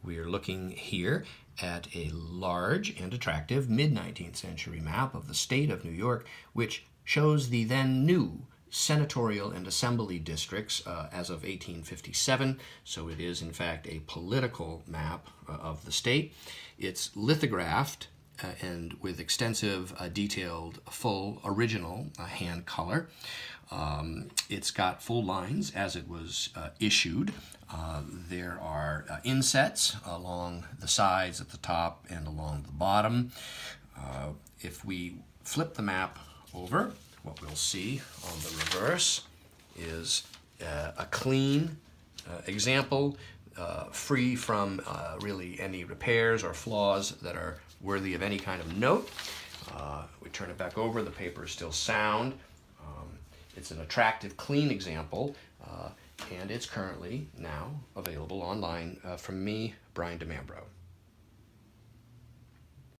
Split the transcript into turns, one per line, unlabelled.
We are looking here at a large and attractive mid-19th century map of the state of New York, which shows the then new senatorial and assembly districts as of 1857. So it is, in fact, a political map of the state. It's lithographed and with extensive, detailed, full, original hand color. It's got full lines as it was issued. There are insets along the sides at the top and along the bottom. If we flip the map over, what we'll see on the reverse is a clean example, free from really any repairs or flaws that are worthy of any kind of note. We turn it back over, the paper is still sound. It's an attractive, clean example, and it's currently now available online from me, Brian DeMambro.